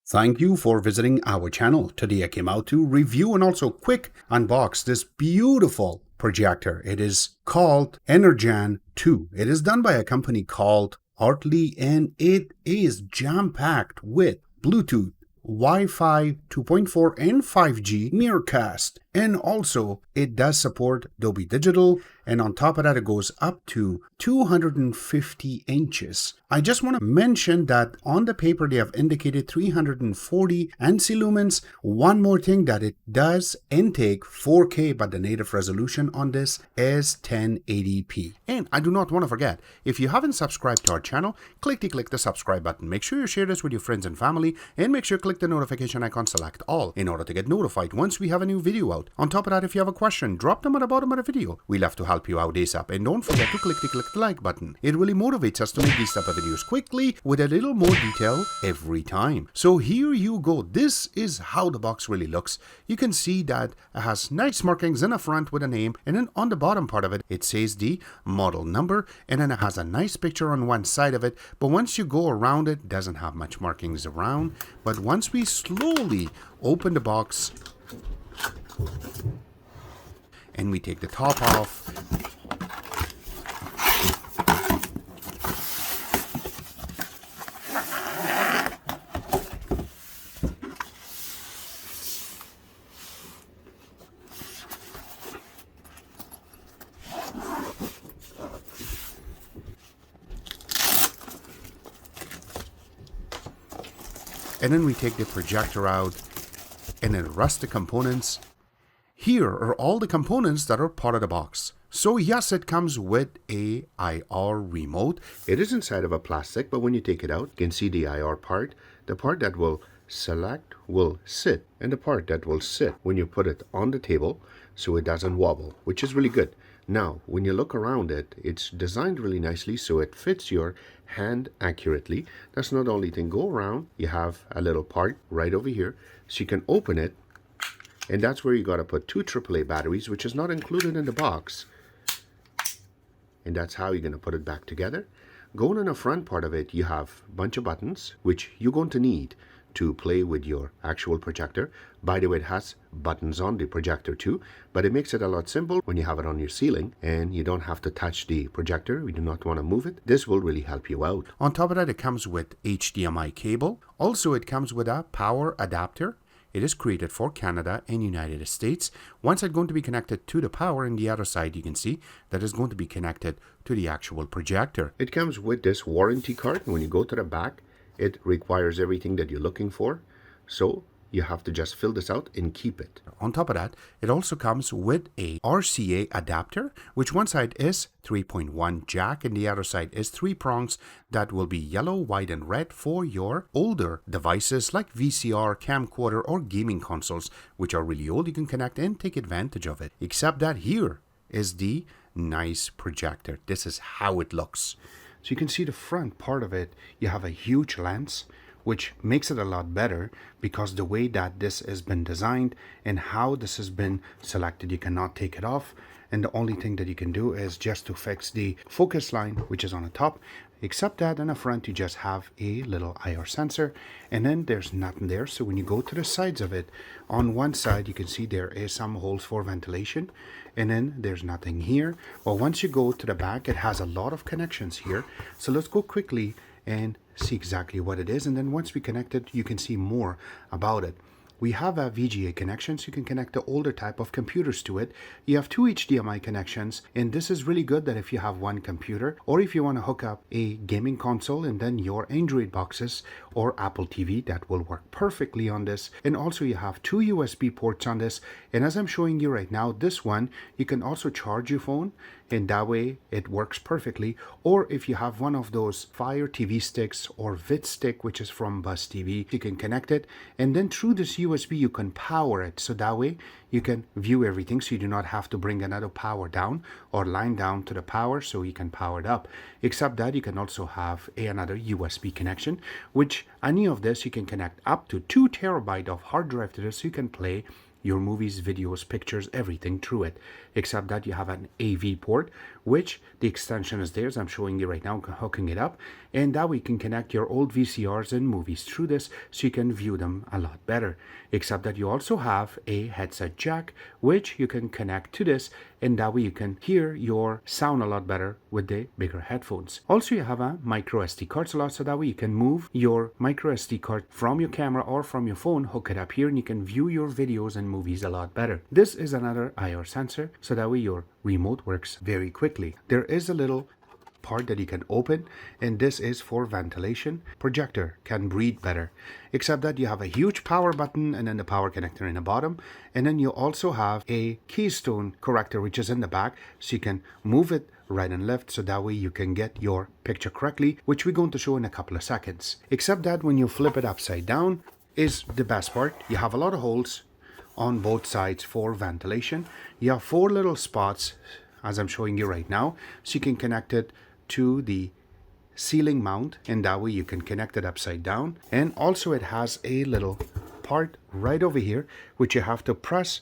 Thank you for visiting our channel. Today I came out to review and also quick unbox this beautiful projector. It is called Energon 2. It is done by a company called Artlii and it is jam-packed with Bluetooth, Wi-Fi 2.4 and 5G, Miracast, and also it does support Dolby Digital, and on top of that it goes up to 250 inches. I just want to mention that on the paper they have indicated 340 ANSI lumens. One more thing, that it does intake 4K, but the native resolution on this is 1080p. And I do not want to forget, if you haven't subscribed to our channel, click the subscribe button. Make sure you share this with your friends and family, and make sure you click the notification icon, select all, in order to get notified once we have a new video out. On top of that, if you have a question, drop them at the bottom of the video. We love to help you out ASAP, and don't forget to click the like button. It really motivates us to make these type of videos quickly with a little more detail every time. So here you go. This is how the box really looks. You can see that it has nice markings in the front with a name, and then on the bottom part of it, it says the model number, and then it has a nice picture on one side of it. But once you go around it, doesn't have much markings around. But once we slowly open the box and we take the top off, and then we take the projector out and then rust the components. Here are all the components that are part of the box. So yes, it comes with a IR remote. It is inside of a plastic, but when you take it out, you can see the IR part. The part that will select will sit, and the part that will sit when you put it on the table so it doesn't wobble, which is really good. Now, when you look around it, it's designed really nicely so it fits your hand accurately. That's not the only thing. Go around, you have a little part right over here, so you can open it, and that's where you got to put two AAA batteries, which is not included in the box. And that's how you're going to put it back together. Going on the front part of it, you have a bunch of buttons, which you're going to need to play with your actual projector. By the way, it has buttons on the projector too, but it makes it a lot simple when you have it on your ceiling and you don't have to touch the projector. We do not want to move it. This will really help you out. On top of that, it comes with HDMI cable. Also, it comes with a power adapter. It is created for Canada and United States. Once it's going to be connected to the power, and the other side you can see that is going to be connected to the actual projector. It comes with this warranty card. When you go to the back, it requires everything that you're looking for. So you have to just fill this out and keep it. On top of that, it also comes with a RCA adapter, which one side is 3.1 jack and the other side is 3 prongs that will be yellow, white, and red for your older devices like VCR, camcorder, or gaming consoles, which are really old. You can connect and take advantage of it. Except that here is the nice projector. This is how it looks. So you can see the front part of it, you have a huge lens, which makes it a lot better because the way that this has been designed and how this has been selected, you cannot take it off. And the only thing that you can do is just to fix the focus line, which is on the top. Except that in the front, you just have a little IR sensor, and then there's nothing there. So when you go to the sides of it, on one side, you can see there is some holes for ventilation, and then there's nothing here. Well, once you go to the back, it has a lot of connections here. So let's go quickly and see exactly what it is. And then once we connect it, you can see more about it. We have a VGA connection, so you can connect the older type of computers to it. You have 2 HDMI connections, and this is really good that if you have one computer, or if you want to hook up a gaming console and then your Android boxes or Apple TV, that will work perfectly on this. And also you have 2 USB ports on this, and as I'm showing you right now, this one, you can also charge your phone, and that way it works perfectly. Or if you have one of those Fire TV sticks or Vid stick, which is from Buzz TV, you can connect it, and then through this USB you can power it, so that way you can view everything, so you do not have to bring another power down or line down to the power so you can power it up. Except that you can also have another USB connection, which any of this you can connect up to 2 terabyte of hard drive to this, so you can play your movies, videos, pictures, everything through it. Except that you have an AV port, which the extension is there, as I'm showing you right now, hooking it up. And that way you can connect your old VCRs and movies through this so you can view them a lot better. Except that you also have a headset jack which you can connect to this, and that way you can hear your sound a lot better with the bigger headphones. Also, you have a micro SD card slot, so that way you can move your micro SD card from your camera or from your phone, hook it up here, and you can view your videos and movies a lot better. This is another IR sensor, so that way your remote works very quickly. There is a little part that you can open, and this is for ventilation. Projector can breathe better, except that you have a huge power button and then the power connector in the bottom, and then you also have a Keystone corrector which is in the back, so you can move it right and left, so that way you can get your picture correctly, which we're going to show in a couple of seconds. Except that when you flip it upside down is the best part. You have a lot of holes on both sides for ventilation. You have 4 little spots as I'm showing you right now, so you can connect it to the ceiling mount, and that way you can connect it upside down. And also it has a little part right over here which you have to press,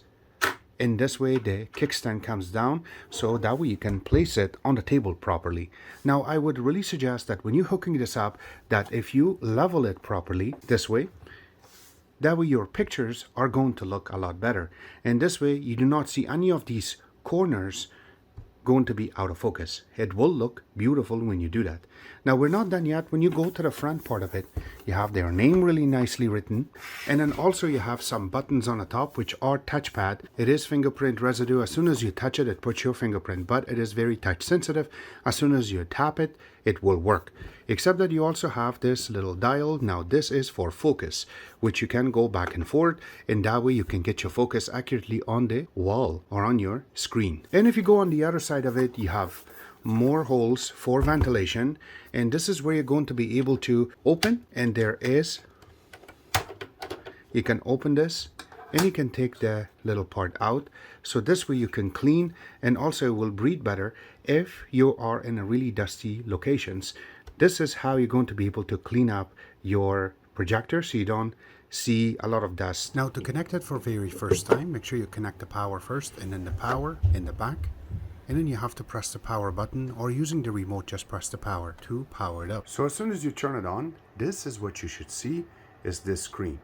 in this way the kickstand comes down, so that way you can place it on the table properly. Now I would really suggest that when you're hooking this up, that if you level it properly this way, that way your pictures are going to look a lot better, and this way you do not see any of these corners going to be out of focus. It will look beautiful when you do that. Now we're not done yet. When you go to the front part of it, you have their name really nicely written, and then also you have some buttons on the top which are touchpad. It is fingerprint residue. As soon as you touch it, it puts your fingerprint, but it is very touch sensitive. As soon as you tap it, it will work. Except that you also have this little dial. Now this is for focus, which you can go back and forth, and that way you can get your focus accurately on the wall or on your screen. And if you go on the other side of it, you have more holes for ventilation, and this is where you're going to be able to open, and there is, you can open this and you can take the little part out, so this way you can clean, and also it will breathe better if you are in a really dusty locations. This is how you're going to be able to clean up your projector so you don't see a lot of dust. Now to connect it for very first time, make sure you connect the power first, and then the power in the back, and then you have to press the power button, or using the remote just press the power to power it up. So as soon as you turn it on, this is what you should see, is this screen.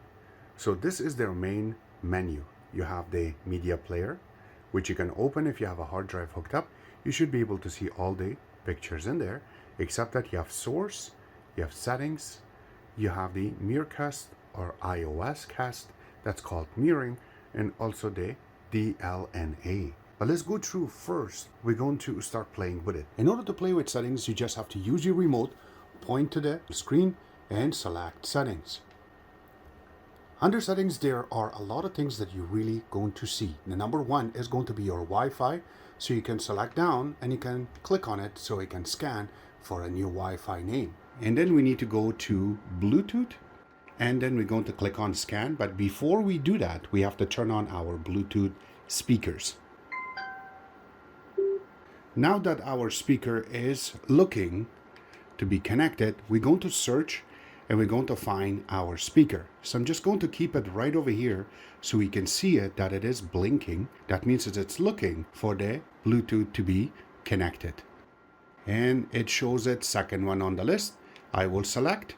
So this is their main menu. You have the media player, which you can open if you have a hard drive hooked up. You should be able to see all the pictures in there, except that you have source, you have settings, you have the Miracast or iOS cast, that's called mirroring, and also the DLNA. But let's go through first. We're going to start playing with it. In order to play with settings, you just have to use your remote, point to the screen, and select settings. Under settings, there are a lot of things that you're really going to see. The number one is going to be your Wi-Fi. So you can select down and you can click on it so it can scan for a new Wi-Fi name. And then we need to go to Bluetooth, and then we're going to click on scan. But before we do that, we have to turn on our Bluetooth speakers. Now that our speaker is looking to be connected, we're going to search and we're going to find our speaker. So I'm just going to keep it right over here so we can see it, that it is blinking. That means that it's looking for the Bluetooth to be connected. And it shows it second one on the list. I will select.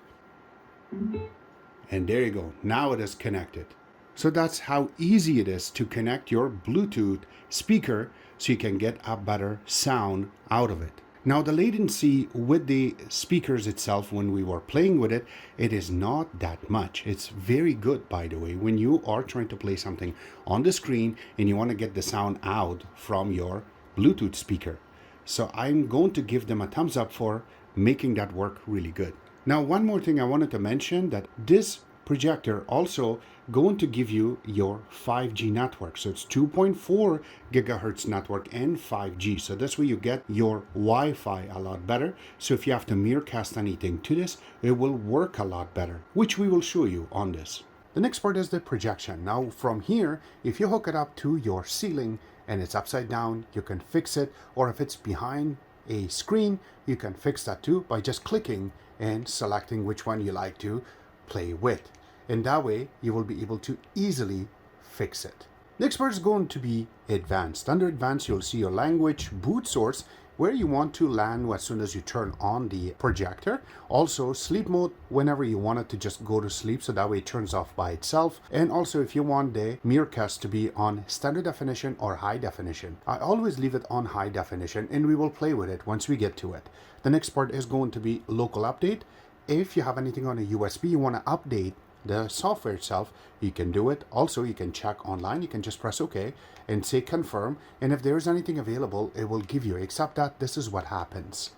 And there you go. Now it is connected. So that's how easy it is to connect your Bluetooth speaker so you can get a better sound out of it. Now the latency with the speakers itself, when we were playing with it, it is not that much. It's very good, by the way, when you are trying to play something on the screen and you want to get the sound out from your Bluetooth speaker. So I'm going to give them a thumbs up for making that work really good. Now one more thing I wanted to mention, that this projector also going to give you your 5G network. So it's 2.4 gigahertz network and 5G. So this way you get your Wi-Fi a lot better. So if you have to Miracast anything to this, it will work a lot better, which we will show you on this. The next part is the projection. Now from here, if you hook it up to your ceiling and it's upside down, you can fix it. Or if it's behind a screen, you can fix that too by just clicking and selecting which one you like to play with. And that way you will be able to easily fix it. Next part is going to be advanced. Under advanced, you'll see your language, boot source, where you want to land as soon as you turn on the projector. Also sleep mode whenever you want it to just go to sleep, so that way it turns off by itself. And also if you want the Miracast to be on standard definition or high definition, I always leave it on high definition and we will play with it once we get to it. The next part is going to be local update. If you have anything on a USB you want to update the software itself, you can do it. Also you can check online, you can just press OK and say confirm, and if there is anything available it will give you, except that this is what happens.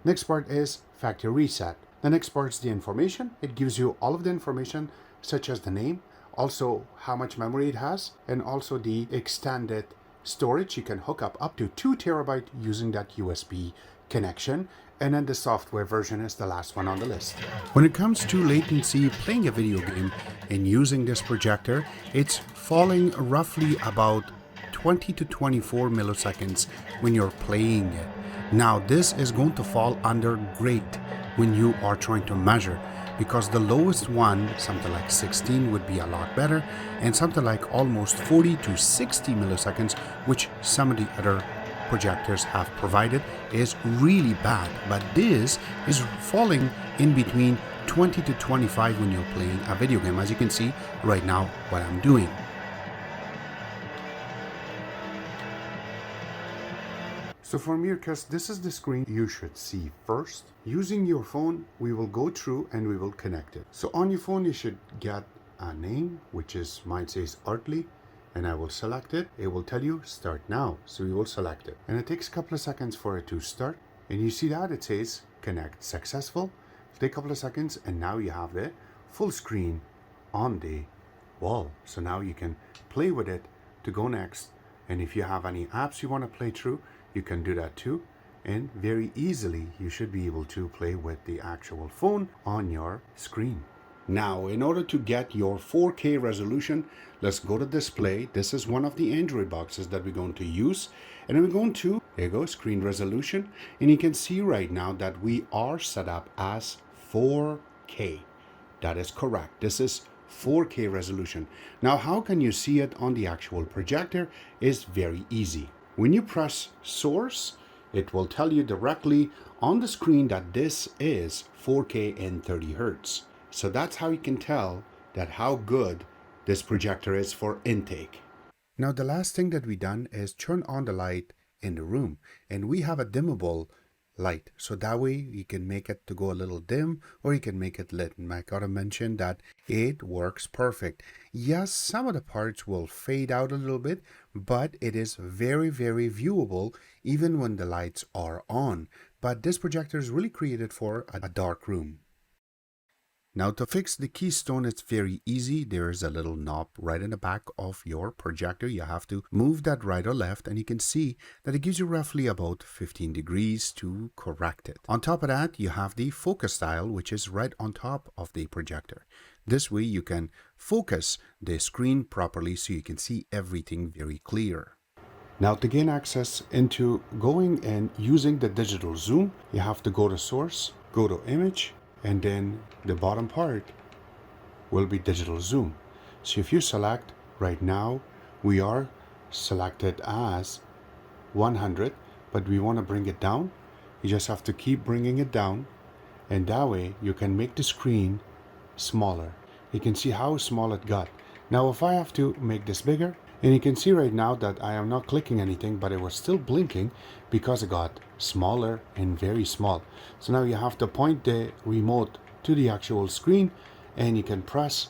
Next part is factory reset. The next part is the information. It gives you all of the information such as the name, also how much memory it has, and also the extended storage. You can hook up to 2 terabyte using that USB connection. And then the software version is the last one on the list. When it comes to latency, playing a video game and using this projector, it's falling roughly about 20 to 24 milliseconds when you're playing it. Now this is going to fall under great when you are trying to measure, because the lowest one, something like 16, would be a lot better, and something like almost 40 to 60 milliseconds, which some of the other projectors have provided, is really bad. But this is falling in between 20 to 25 when you're playing a video game, as you can see right now what I'm doing. So for Miracast, this is the screen you should see first. Using your phone, we will go through and we will connect it. So on your phone you should get a name, which is, mine says Artlii, and I will select it. It will tell you start now, so we will select it, and it takes a couple of seconds for it to start, and you see that it says connect successful. It'll take a couple of seconds, and now you have the full screen on the wall. So now you can play with it to go next, and if you have any apps you want to play through, you can do that too, and very easily you should be able to play with the actual phone on your screen. Now, in order to get your 4K resolution, let's go to display. This is one of the Android boxes that we're going to use. And then we're going to, there you go, screen resolution. And you can see right now that we are set up as 4K. That is correct. This is 4K resolution. Now, how can you see it on the actual projector? Is very easy. When you press source, it will tell you directly on the screen that this is 4K and 30 Hertz. So that's how you can tell that how good this projector is for intake. Now the last thing that we done is turn on the light in the room, and we have a dimmable light, so that way you can make it to go a little dim or you can make it lit. And I gotta mention that it works perfect. Yes, some of the parts will fade out a little bit, but it is very viewable even when the lights are on. But this projector is really created for a dark room. Now to fix the Keystone, it's very easy. There is a little knob right in the back of your projector. You have to move that right or left, and you can see that it gives you roughly about 15 degrees to correct it. On top of that, you have the focus dial, which is right on top of the projector. This way you can focus the screen properly so you can see everything very clear. Now to gain access into going and using the digital zoom, you have to go to source, go to image, and then the bottom part will be digital zoom. So if you select right now, we are selected as 100, but we want to bring it down. You just have to keep bringing it down, and that way you can make the screen smaller. You can see how small it got. Now if I have to make this bigger, and you can see right now that I am not clicking anything, but it was still blinking because it got smaller and very small. So now you have to point the remote to the actual screen and you can press,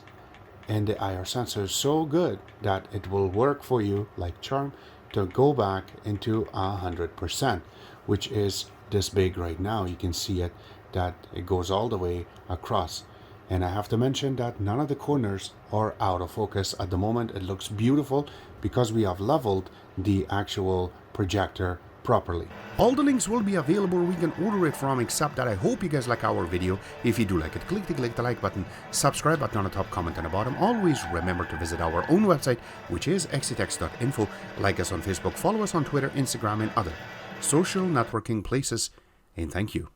and the IR sensor is so good that it will work for you like charm to go back into 100%, which is this big right now. You can see it, that it goes all the way across. And I have to mention that none of the corners are out of focus at the moment. It looks beautiful because we have leveled the actual projector properly. All the links will be available where we can order it from, except that I hope you guys like our video. If you do like it, click the like button, subscribe button on the top, comment on the bottom. Always remember to visit our own website, which is xctex.info. Like us on Facebook, follow us on Twitter, Instagram, and other social networking places. And thank you.